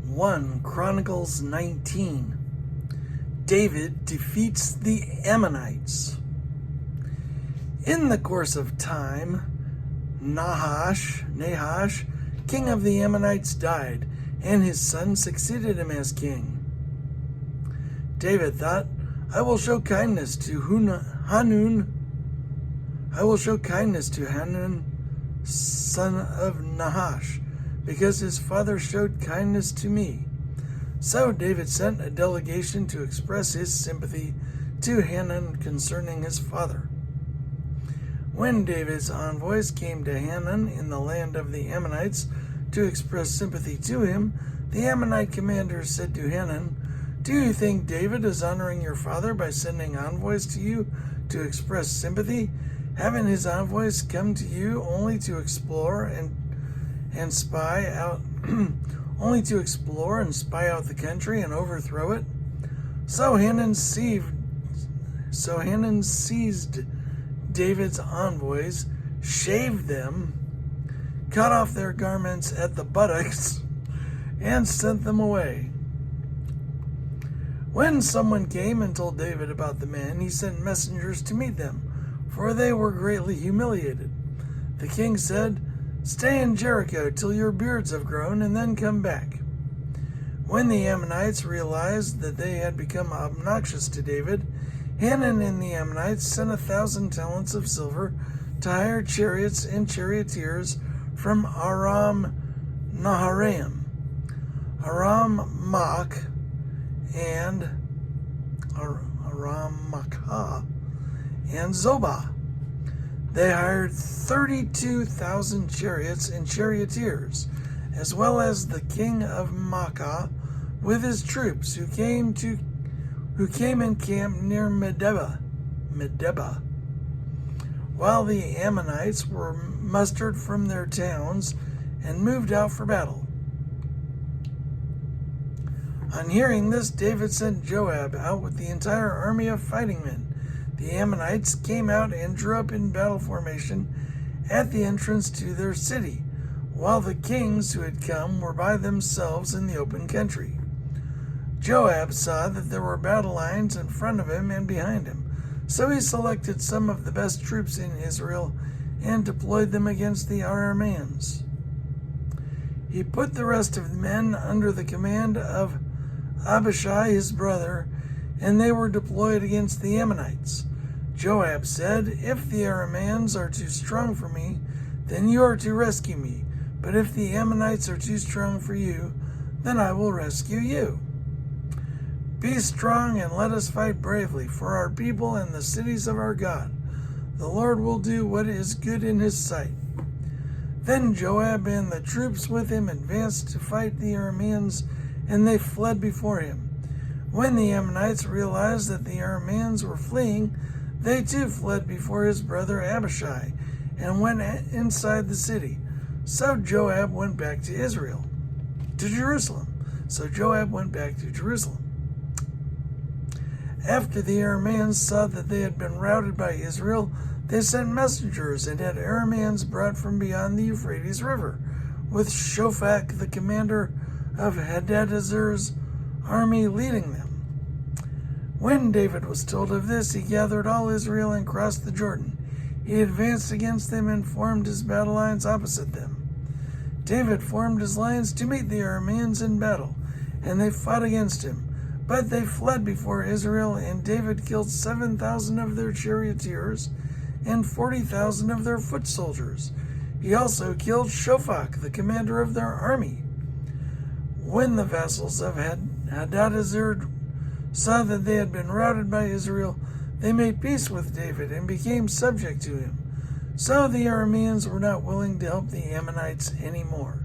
1 Chronicles 19. David defeats the Ammonites. In the course of time, Nahash, king of the Ammonites, died, and his son succeeded him as king. David thought, I will show kindness to Hanun, son of Nahash, because his father showed kindness to me. So David sent a delegation to express his sympathy to Hanun concerning his father. When David's envoys came to Hanun in the land of the Ammonites to express sympathy to him, the Ammonite commander said to Hanun, Do you think David is honoring your father by sending envoys to you to express sympathy? Haven't his envoys come to you only to explore and spy out the country and overthrow it? So Hanun seized David's envoys, shaved them, cut off their garments at the buttocks, and sent them away. When someone came and told David about the men, he sent messengers to meet them, for they were greatly humiliated. The king said, Stay in Jericho till your beards have grown, and then come back. When the Ammonites realized that they had become obnoxious to David, Hanun and the Ammonites sent 1,000 talents of silver to hire chariots and charioteers from Aram Naharaim, Aram Maach, and Aram Maacah, and Zobah. They hired 32,000 chariots and charioteers, as well as the king of Maacah with his troops, who came and camped near Medeba, while the Ammonites were mustered from their towns and moved out for battle. On hearing this, David sent Joab out with the entire army of fighting men. The Ammonites came out and drew up in battle formation at the entrance to their city, while the kings who had come were by themselves in the open country. Joab saw that there were battle lines in front of him and behind him, so he selected some of the best troops in Israel and deployed them against the Arameans. He put the rest of the men under the command of Abishai his brother, and they were deployed against the Ammonites. Joab said, If the Arameans are too strong for me, then you are to rescue me. But if the Ammonites are too strong for you, then I will rescue you. Be strong and let us fight bravely for our people and the cities of our God. The Lord will do what is good in his sight. Then Joab and the troops with him advanced to fight the Arameans, and they fled before him. When the Ammonites realized that the Arameans were fleeing, they too fled before his brother Abishai and went inside the city. So Joab went back to Jerusalem. After the Arameans saw that they had been routed by Israel, they sent messengers and had Arameans brought from beyond the Euphrates River, with Shophak, the commander of Hadadezer's army, leading them. When David was told of this, he gathered all Israel and crossed the Jordan. He advanced against them and formed his battle lines opposite them. David formed his lines to meet the Arameans in battle, and they fought against him. But they fled before Israel, and David killed 7,000 of their charioteers and 40,000 of their foot soldiers. He also killed Shophak, the commander of their army. When the vassals of Hadadezer saw that they had been routed by Israel, they made peace with David and became subject to him. So the Arameans were not willing to help the Ammonites anymore.